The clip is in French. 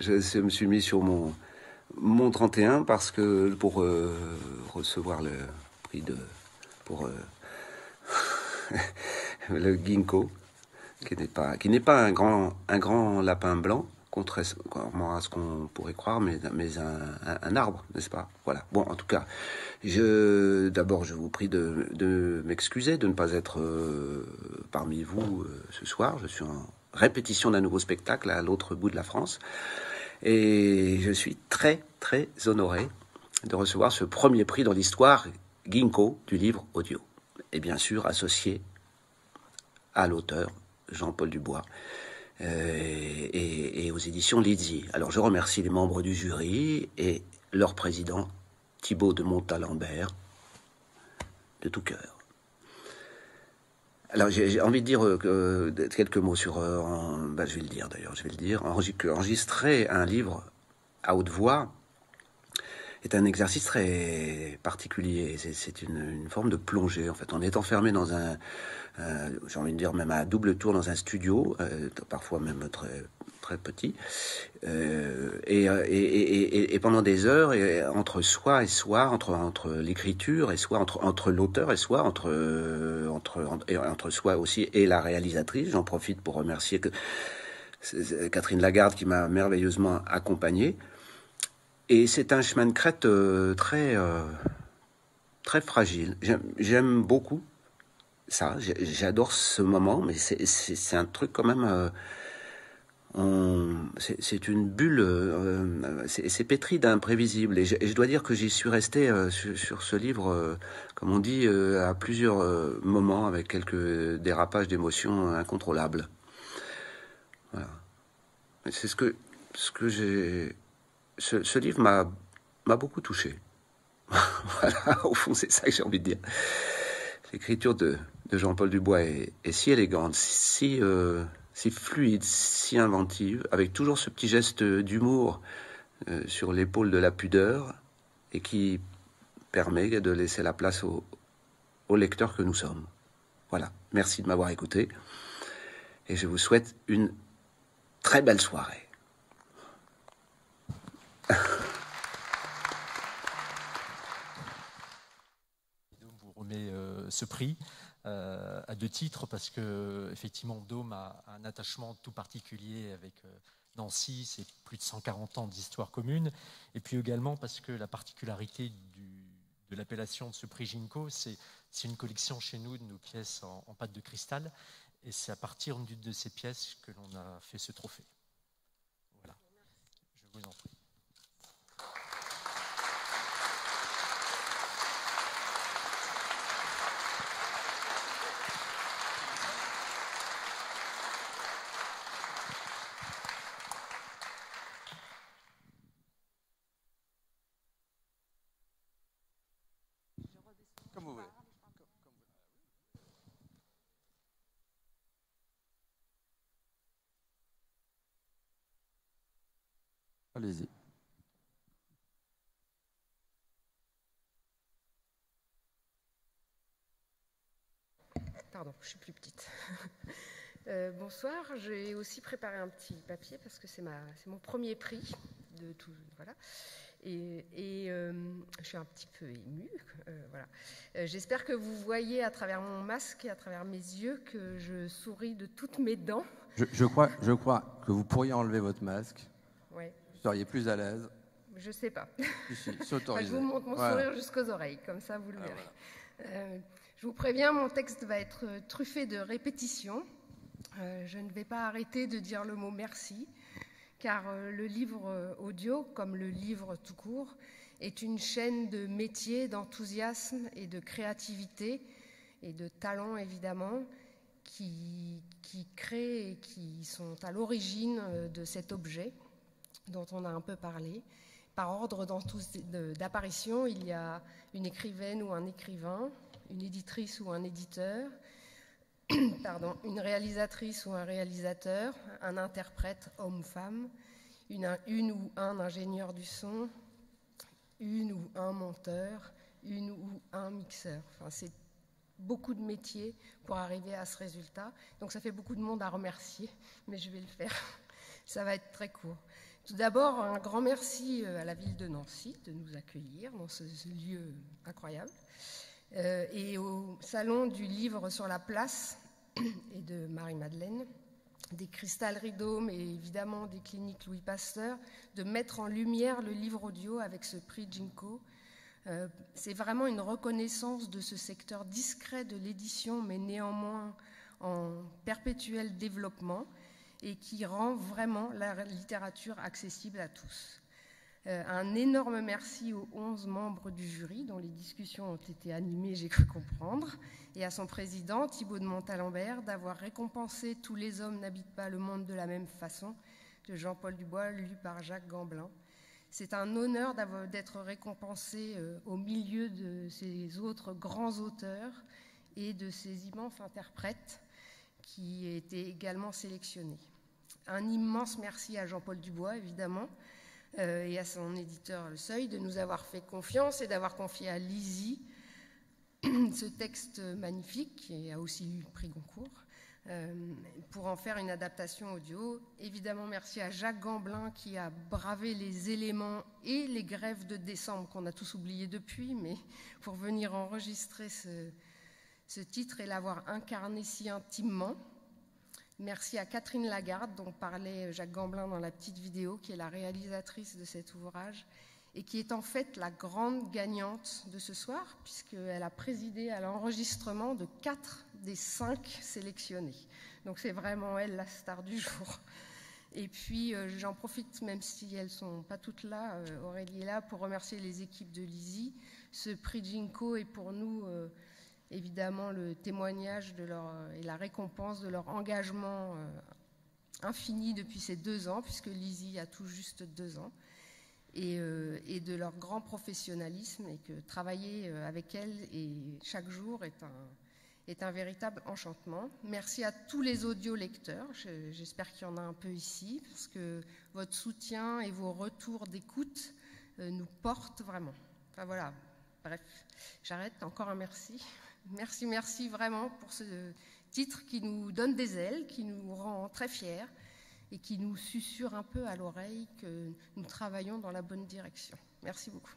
Je me suis mis sur mon 31 parce que pour recevoir le prix pour le ginkgo, qui n'est pas un grand lapin blanc, contrairement à ce qu'on pourrait croire, mais un arbre, n'est-ce pas? Voilà. Bon, en tout cas, d'abord, je vous prie de m'excuser de ne pas être parmi vous ce soir. Je suis en répétition d'un nouveau spectacle à l'autre bout de la France. Et je suis très, très honoré de recevoir ce premier prix dans l'histoire Ginkgo du livre audio. Et bien sûr, associé à l'auteur Jean-Paul Dubois et aux éditions Lydie. Alors je remercie les membres du jury et leur président Thibaut de Montalembert de tout cœur. Alors j'ai envie de dire quelques mots sur... je vais le dire d'ailleurs, enregistrer un livre à haute voix est un exercice très particulier. C'est une forme de plongée, en fait. On est enfermé dans j'ai envie de dire même à double tour dans un studio, parfois même très, très petit, et pendant des heures, et entre soi et soi, entre l'écriture et soi, entre l'auteur et soi, entre soi aussi et la réalisatrice. J'en profite pour remercier Catherine Lagarde qui m'a merveilleusement accompagné. Et c'est un chemin de crête très fragile. J'aime beaucoup ça. J'adore ce moment, mais c'est un truc quand même. C'est une bulle. C'est pétri d'imprévisible. Et je dois dire que j'y suis resté sur ce livre, comme on dit, à plusieurs moments, avec quelques dérapages d'émotions incontrôlables. Voilà. C'est ce que j'ai. Ce livre m'a beaucoup touché. Voilà, au fond, c'est ça que j'ai envie de dire. L'écriture de Jean-Paul Dubois est si élégante, si fluide, si inventive, avec toujours ce petit geste d'humour sur l'épaule de la pudeur, et qui permet de laisser la place au lecteur que nous sommes. Voilà, merci de m'avoir écouté, et je vous souhaite une très belle soirée. Vous remet ce prix à deux titres parce que effectivement Dôme a un attachement tout particulier avec Nancy, c'est plus de 140 ans d'histoire commune, et puis également parce que la particularité de l'appellation de ce prix Ginkgo, c'est une collection chez nous de nos pièces en pâte de cristal, et c'est à partir d'une de ces pièces que l'on a fait ce trophée. Voilà, je vous en prie. Comme vous voulez. Allez-y. Pardon, je suis plus petite. Bonsoir, j'ai aussi préparé un petit papier parce que c'est mon premier prix de tout, voilà. Et je suis un petit peu émue, voilà. J'espère que vous voyez à travers mon masque et à travers mes yeux que je souris de toutes mes dents. Je crois que vous pourriez enlever votre masque. Ouais. Vous seriez plus à l'aise. Je sais pas. Si, c'est autorisé. Je vous montre mon sourire jusqu'aux oreilles, comme ça vous le verrez. Voilà. Je vous préviens, mon texte va être truffé de répétitions. Je ne vais pas arrêter de dire le mot merci, car le livre audio, comme le livre tout court, est une chaîne de métier, d'enthousiasme et de créativité, et de talent évidemment, qui créent et qui sont à l'origine de cet objet dont on a un peu parlé. Par ordre d'apparition, il y a une écrivaine ou un écrivain, une éditrice ou un éditeur, une réalisatrice ou un réalisateur, un interprète homme ou femme, une ou un ingénieur du son, une ou un monteur, une ou un mixeur. Enfin, c'est beaucoup de métiers pour arriver à ce résultat. Donc ça fait beaucoup de monde à remercier, mais je vais le faire. Ça va être très court. Tout d'abord, un grand merci à la ville de Nancy de nous accueillir dans ce lieu incroyable et au Salon du Livre sur la Place et de Marie-Madeleine, des Cristalleries Dôme et évidemment des cliniques Louis Pasteur, de mettre en lumière le livre audio avec ce prix Ginko. C'est vraiment une reconnaissance de ce secteur discret de l'édition, mais néanmoins en perpétuel développement, et qui rend vraiment la littérature accessible à tous. Un énorme merci aux 11 membres du jury, dont les discussions ont été animées, j'ai cru comprendre, et à son président, Thibaut de Montalembert, d'avoir récompensé Tous les hommes n'habitent pas le monde de la même façon, de Jean-Paul Dubois, lu par Jacques Gamblin. C'est un honneur d'être récompensé au milieu de ces autres grands auteurs et de ces immenses interprètes qui étaient également sélectionnés. Un immense merci à Jean-Paul Dubois, évidemment, et à son éditeur Le Seuil de nous avoir fait confiance et d'avoir confié à Lizzie ce texte magnifique, qui a aussi eu le prix Goncourt, pour en faire une adaptation audio. Évidemment, merci à Jacques Gamblin qui a bravé les éléments et les grèves de décembre qu'on a tous oubliés depuis, mais pour venir enregistrer ce titre et l'avoir incarné si intimement. Merci à Catherine Lagarde, dont parlait Jacques Gamblin dans la petite vidéo, qui est la réalisatrice de cet ouvrage et qui est en fait la grande gagnante de ce soir, puisqu'elle a présidé à l'enregistrement de 4 des 5 sélectionnés. Donc c'est vraiment elle la star du jour. Et puis j'en profite, même si elles ne sont pas toutes là, Aurélie est là, pour remercier les équipes de Lizzie. Ce prix Ginko est pour nous évidemment le témoignage de et la récompense de leur engagement infini depuis ces 2 ans, puisque Lizzie a tout juste 2 ans, et de leur grand professionnalisme, et que travailler avec elle et chaque jour est un véritable enchantement. Merci à tous les audiolecteurs, j'espère qu'il y en a un peu ici, parce que votre soutien et vos retours d'écoute nous portent vraiment. Enfin voilà, bref, j'arrête, encore un merci. Merci vraiment pour ce titre qui nous donne des ailes, qui nous rend très fiers et qui nous susurre un peu à l'oreille que nous travaillons dans la bonne direction. Merci beaucoup.